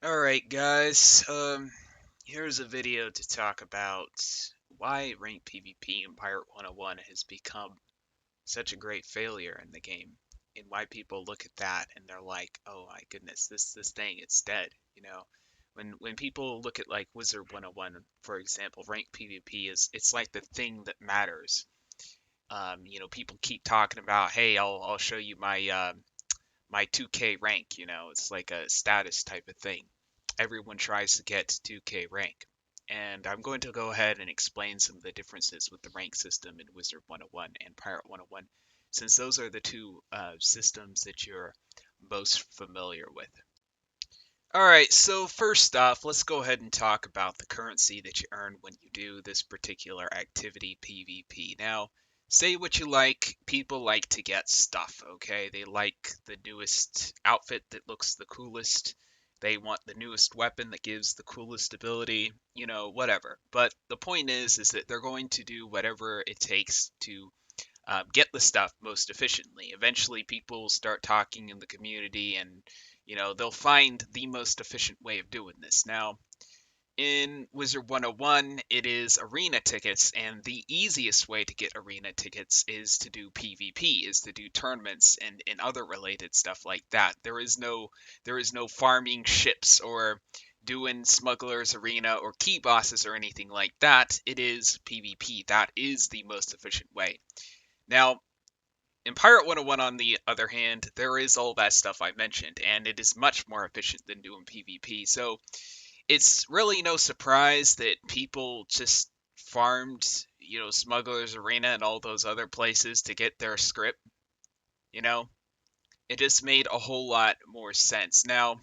Alright guys, here's a video to talk about why ranked PvP in Pirate101 has become such a great failure in the game, and why people look at that and they're like, oh my goodness, this thing, it's dead, you know? When people look at like Wizard101, for example, ranked PvP it's like the thing that matters. People keep talking about, hey, I'll show you my 2K rank, it's like a status type of thing. Everyone tries to get to 2K rank. And I'm going to go ahead and explain some of the differences with the rank system in Wizard 101 and Pirate 101, since those are the two systems that you're most familiar with. Alright, so first off, let's go ahead and talk about the currency that you earn when you do this particular activity, PvP. Now, say what you like, people like to get stuff, okay? They like the newest outfit that looks the coolest. They want the newest weapon that gives the coolest ability, whatever. But the point is that they're going to do whatever it takes to get the stuff most efficiently. Eventually, people will start talking in the community, and they'll find the most efficient way of doing this. Now, in Wizard 101, it is arena tickets, and the easiest way to get arena tickets is to do PvP, is to do tournaments and other related stuff like that. There is no farming ships or doing smugglers arena or key bosses or anything like that. It is PvP. That is the most efficient way. Now, in Pirate 101, on the other hand, there is all that stuff I mentioned, and it is much more efficient than doing PvP. So it's really no surprise that people just farmed, Smuggler's Arena and all those other places to get their script. You know, it just made a whole lot more sense. Now,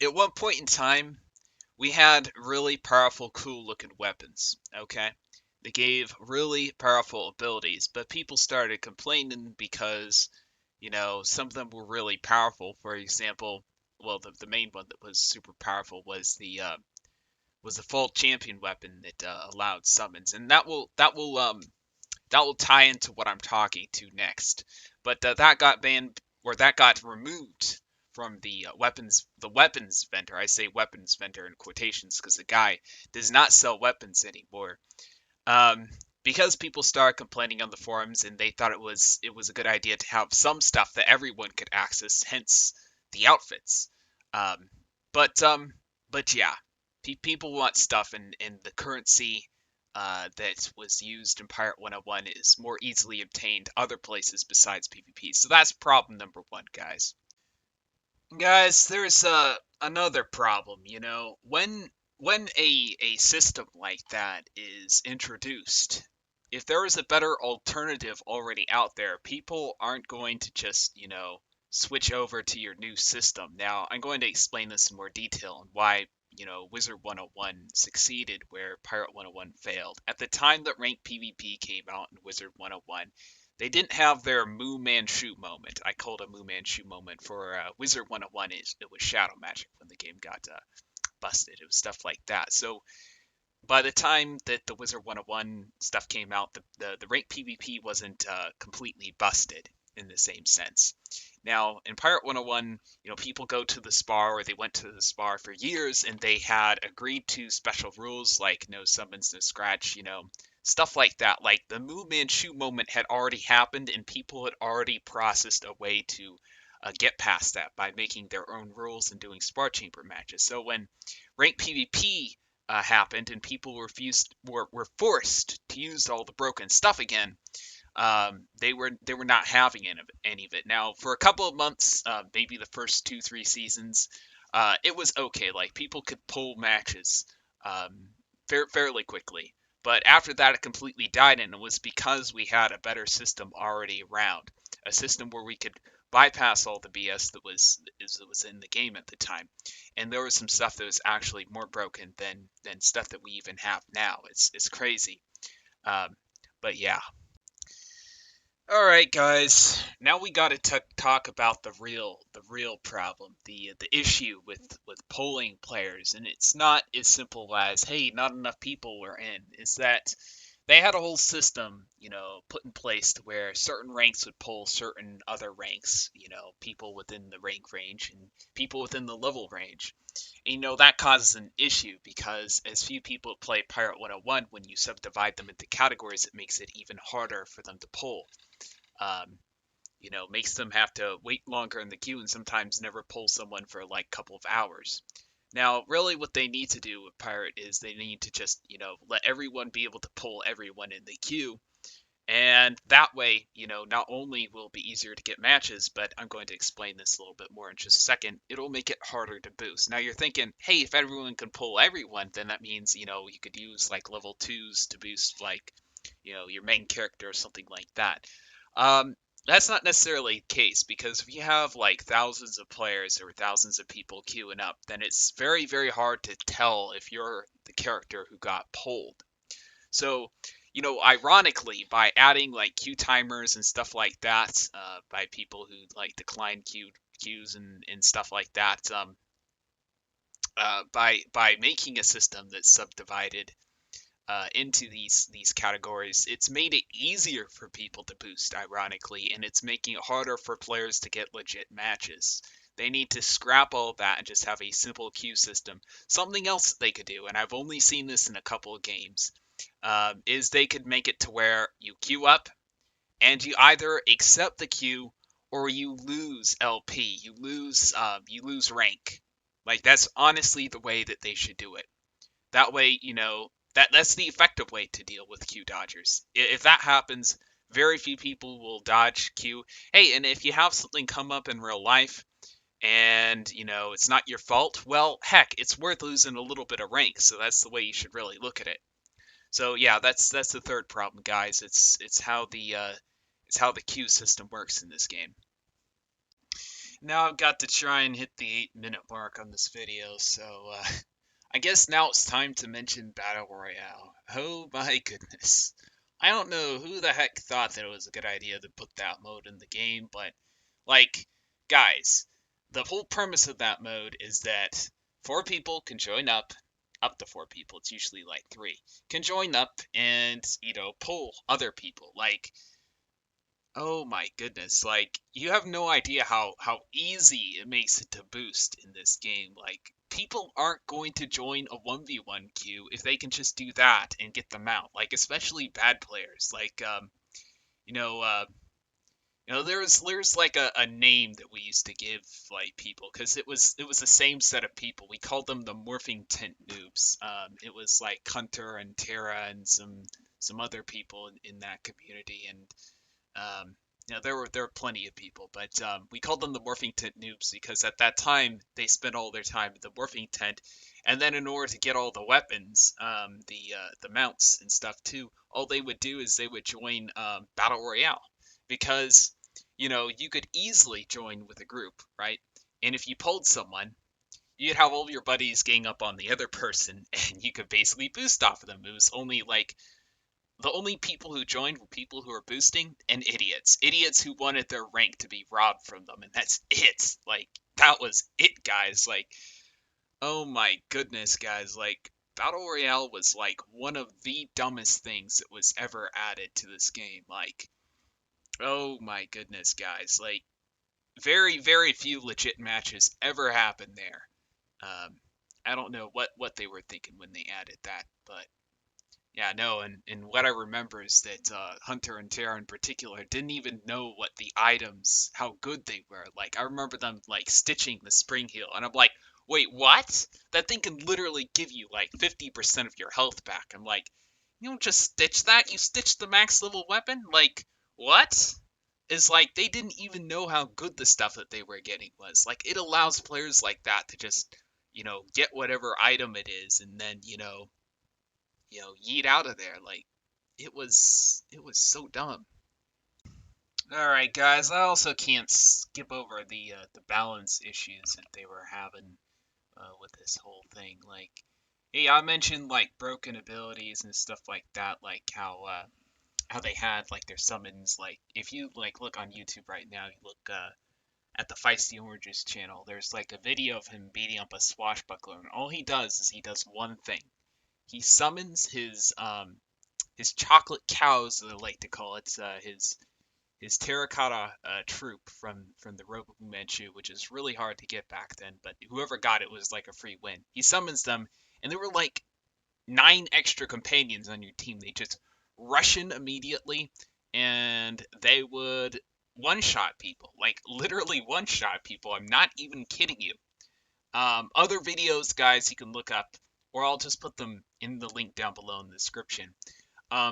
at one point in time, we had really powerful, cool looking weapons, okay? They gave really powerful abilities, but people started complaining because, some of them were really powerful. For example, well, the main one that was super powerful was the full champion weapon that allowed summons, and that will tie into what I'm talking to next. But that got banned, or that got removed from the weapons vendor. I say weapons vendor in quotations because the guy does not sell weapons anymore. Because people started complaining on the forums, and they thought it was a good idea to have some stuff that everyone could access, hence the outfits. Um, but um, but yeah, people want stuff, and the currency that was used in Pirate 101 is more easily obtained other places besides PvP. So that's problem number one, guys. Guys, there's another problem, when a system like that is introduced, if there is a better alternative already out there, people aren't going to just, switch over to your new system. Now, I'm going to explain this in more detail and why, Wizard 101 succeeded where Pirate 101 failed. At the time that ranked PvP came out in Wizard 101, they didn't have their Moo Manchu moment. I called a Moo Manchu moment for Wizard 101. It was Shadow Magic when the game got busted. It was stuff like that. So by the time that the Wizard 101 stuff came out, the rank PvP wasn't completely busted in the same sense. Now, in Pirate 101, people go to the spar, or they went to the spar for years, and they had agreed to special rules like no summons, no scratch, stuff like that. Like the Moo Manchu moment had already happened, and people had already processed a way to get past that by making their own rules and doing spar chamber matches. So when rank PvP happened and people were forced to use all the broken stuff again, they were not having any of it. Now, for a couple of months, maybe the first 2-3 seasons, it was okay. Like people could pull matches fairly quickly. But after that, it completely died, and it was because we had a better system already around, a system where we could bypass all the BS that was in the game at the time, and there was some stuff that was actually more broken than stuff that we even have now. It's crazy. Um, but yeah. All right, guys. Now we got to talk about the real problem, the issue with polling players, and it's not as simple as, hey, not enough people were in. It's that they had a whole system, put in place to where certain ranks would poll certain other ranks, people within the rank range and people within the level range. That causes an issue because as few people play Pirate 101, when you subdivide them into categories, it makes it even harder for them to pull. Um, makes them have to wait longer in the queue and sometimes never pull someone for like a couple of hours. Now, really what they need to do with Pirate is they need to just, let everyone be able to pull everyone in the queue. And that way, not only will it be easier to get matches, but I'm going to explain this a little bit more in just a second, it'll make it harder to boost. Now you're thinking, hey, if everyone can pull everyone, then that means, you could use like level 2s to boost like, your main character or something like that. That's not necessarily the case because if you have like thousands of players or thousands of people queuing up, then it's very, very hard to tell if you're the character who got pulled. So, ironically, by adding like queue timers and stuff like that, by people who like decline queues and stuff like that, by making a system that's subdivided into these categories, it's made it easier for people to boost, ironically, and it's making it harder for players to get legit matches. They need to scrap all that and just have a simple queue system. Something else they could do, and I've only seen this in a couple of games, is they could make it to where you queue up and you either accept the queue or you lose LP, you lose rank. Like that's honestly the way that they should do it. That way, that's the effective way to deal with queue dodgers. If that happens, very few people will dodge queue. Hey, and if you have something come up in real life and, it's not your fault, well, heck, it's worth losing a little bit of rank. So that's the way you should really look at it. So yeah, that's the third problem, guys. It's how the queue system works in this game. Now I've got to try and hit the 8-minute mark on this video, so I guess now it's time to mention Battle Royale. Oh my goodness. I don't know who the heck thought that it was a good idea to put that mode in the game, but like, guys, the whole premise of that mode is that 4 people can join up to 4 people, it's usually like 3, can join up and, pull other people. Like, oh my goodness, like you have no idea how easy it makes it to boost in this game. Like people aren't going to join a 1v1 queue if they can just do that and get them out. Like especially bad players. Like you know uh there's like a name that we used to give like people because it was the same set of people. We called them the morphing tent noobs. It was like Hunter and Tara and some other people in that community, and um, there were plenty of people, but we called them the morphing tent noobs because at that time they spent all their time in the morphing tent, and then in order to get all the weapons, the mounts and stuff too, all they would do is they would join Battle Royale because you could easily join with a group, right? And if you pulled someone, you'd have all your buddies gang up on the other person, and you could basically boost off of them. It was only like the only people who joined were people who were boosting and idiots. Idiots who wanted their rank to be robbed from them, and that's it. Like, that was it, guys. Like, oh my goodness, guys. Like, Battle Royale was like one of the dumbest things that was ever added to this game. Like, oh my goodness, guys. Like, very, very few legit matches ever happened there. Um, I don't know what they were thinking when they added that, but yeah, no, and what I remember is that Hunter and Tara in particular didn't even know what the items, how good they were. Like, I remember them, like, stitching the spring heal, and I'm like, wait, what? That thing can literally give you, like, 50% of your health back. I'm like, you don't just stitch that, you stitch the max level weapon? Like, what? It's like, they didn't even know how good the stuff that they were getting was. Like, it allows players like that to just, get whatever item it is, and then, yeet out of there. Like it was so dumb. All right, guys. I also can't skip over the balance issues that they were having with this whole thing. Like, hey, I mentioned like broken abilities and stuff like that. Like how they had like their summons. Like if you like look on YouTube right now, you look at the Feisty Oranges channel. There's like a video of him beating up a swashbuckler, and all he does is he does one thing. He summons his chocolate cows, as I like to call it, his terracotta troop from the Robo Manchu, which is really hard to get back then, but whoever got it was like a free win. He summons them, and there were like 9 extra companions on your team. They just rush in immediately, and they would one-shot people, like literally one-shot people. I'm not even kidding you. Other videos, guys, you can look up, or I'll just put them in the link down below in the description.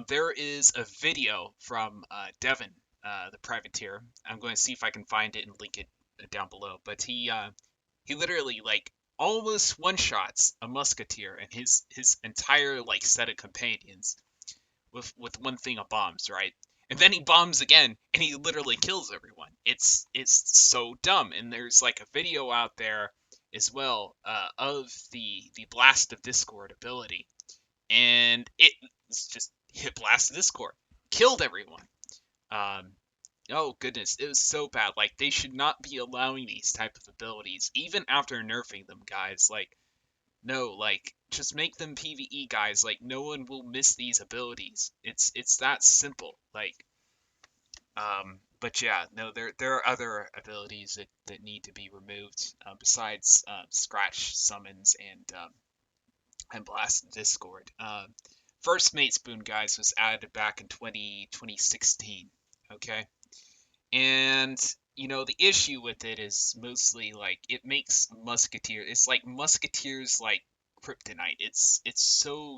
There is a video from Devin, the privateer. I'm going to see if I can find it and link it down below. But he literally like almost one shots a musketeer and his entire like set of companions with one thing of bombs, right? And then he bombs again and he literally kills everyone. It's so dumb. And there's like a video out there as well of the Blast of Discord ability, and it's just hit Blast of Discord, killed everyone. Um, oh goodness, it was so bad. Like they should not be allowing these type of abilities, even after nerfing them, guys. Like no, like just make them PvE, guys. Like no one will miss these abilities. It's that simple. Like but yeah, no, there are other abilities that need to be removed besides scratch summons and Blast Discord. First Mate's Boon, guys, was added back in 2016. Okay, and you know the issue with it is mostly like it makes Musketeer. It's like Musketeers like kryptonite. It's so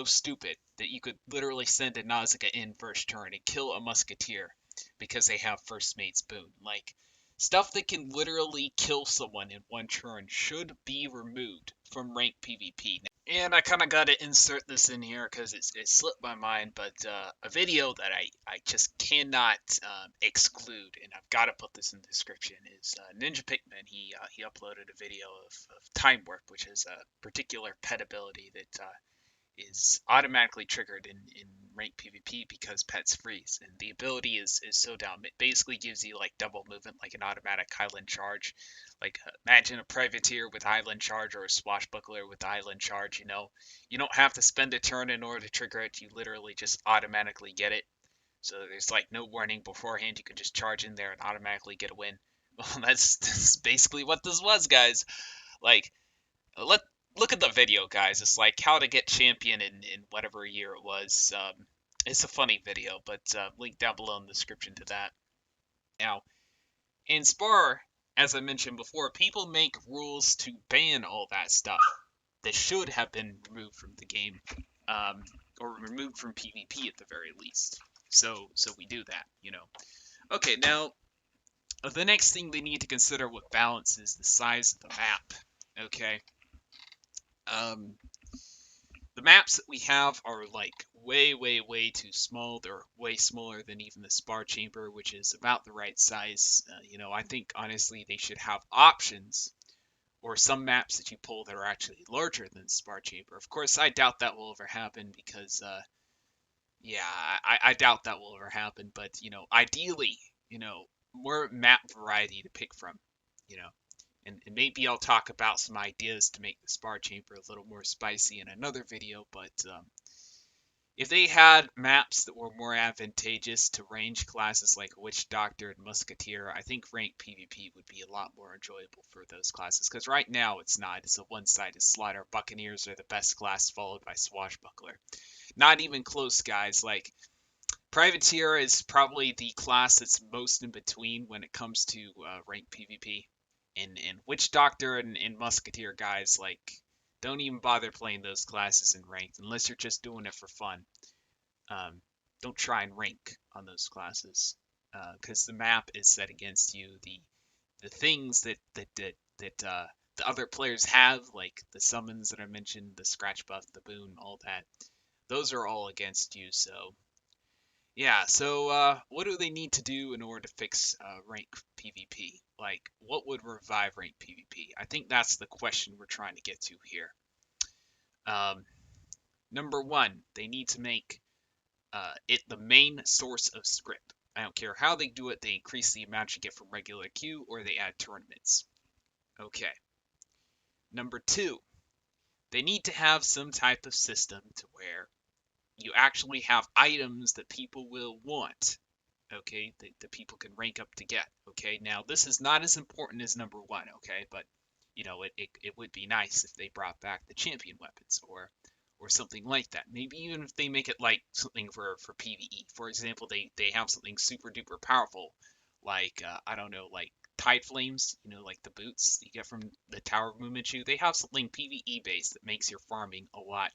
stupid that you could literally send a Nausicaa in first turn and kill a Musketeer because they have First Mate's Boon. Like, stuff that can literally kill someone in one turn should be removed from ranked PvP. And I kind of got to insert this in here because it slipped my mind, but a video that I just cannot exclude, and I've got to put this in the description, is Ninja Pikmin. He uploaded a video of Time Warp, which is a particular pet ability that is automatically triggered in ranked PvP because pets freeze, and the ability is so dumb. It basically gives you like double movement, like an automatic Highland Charge. Like imagine a privateer with Highland Charge or a swashbuckler with Highland Charge. You don't have to spend a turn in order to trigger it. You literally just automatically get it. So there's like no warning beforehand. You can just charge in there and automatically get a win. Well, that's basically what this was, guys. Like let look at the video, guys. It's like how to get champion in whatever year it was. It's a funny video, but link down below in the description to that. Now, in Spar, as I mentioned before, people make rules to ban all that stuff that should have been removed from the game, or removed from PvP at the very least. So we do that. Okay, now the next thing they need to consider with balance is the size of the map. Okay. The maps that we have are like way too small. They're way smaller than even the Spar Chamber, which is about the right size. I think honestly they should have options or some maps that you pull that are actually larger than the Spar Chamber. Of course, I doubt that will ever happen because, yeah, I doubt that will ever happen. But, ideally, more map variety to pick from, you know. And maybe I'll talk about some ideas to make the Spar Chamber a little more spicy in another video, but if they had maps that were more advantageous to range classes like Witch Doctor and Musketeer, I think ranked PvP would be a lot more enjoyable for those classes, because right now it's not. It's a one-sided slaughter. Buccaneers are the best class, followed by Swashbuckler. Not even close, guys. Like, Privateer is probably the class that's most in between when it comes to ranked PvP. And Witch Doctor and Musketeer, guys, like, don't even bother playing those classes in ranked unless you're just doing it for fun. Don't try and rank on those classes because the map is set against you. The things that the other players have, like the summons that I mentioned, the scratch buff, the boon, all that, those are all against you. So yeah, so what do they need to do in order to fix rank PvP? Like, what would revive rank PvP? I think that's the question we're trying to get to here. Number one, they need to make it the main source of script. I don't care how they do it, they increase the amount you get from regular queue or they add tournaments. Okay. Number two, they need to have some type of system to where you actually have items that people will want, okay, that people can rank up to get, okay? Now, this is not as important as number one, okay, but, it would be nice if they brought back the champion weapons or something like that. Maybe even if they make it like something for PvE. For example, they have something super duper powerful, like, I don't know, like Tide Flames, like the boots you get from the Tower of Muminchu. They have something PvE based that makes your farming a lot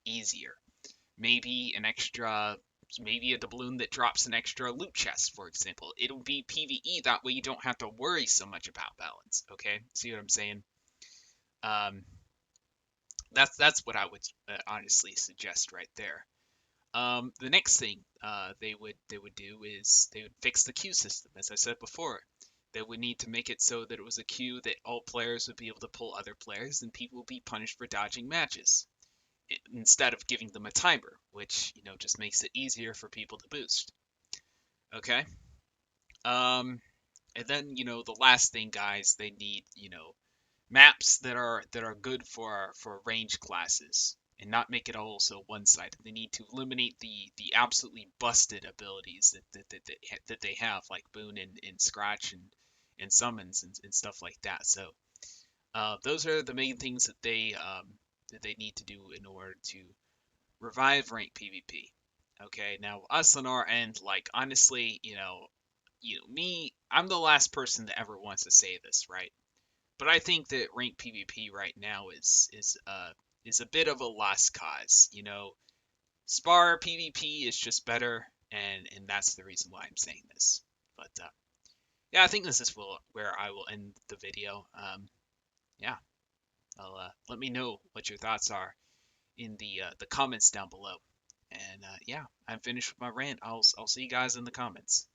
easier. Maybe an extra, maybe a doubloon that drops an extra loot chest, for example. It'll be PvE, that way you don't have to worry so much about balance, okay? See what I'm saying? Um, that's what I would honestly suggest right there. The next thing they would do is they would fix the queue system. As I said before, they would need to make it so that it was a queue that all players would be able to pull other players, and people would be punished for dodging matches instead of giving them a timer, which just makes it easier for people to boost. Okay. Um, and then the last thing, guys, they need maps that are good for range classes and not make it all so one-sided. They need to eliminate the absolutely busted abilities that they have, like Boon and Scratch and Summons and stuff like that. So those are the main things that they need to do in order to revive ranked PvP. Okay, now us on our end, like honestly, me, I'm the last person that ever wants to say this, right? But I think that ranked PvP right now is a bit of a lost cause. Spar PvP is just better, and that's the reason why I'm saying this. But yeah, I think this is where I will end the video. Yeah, let me know what your thoughts are in the comments down below. And yeah, I'm finished with my rant. I'll see you guys in the comments.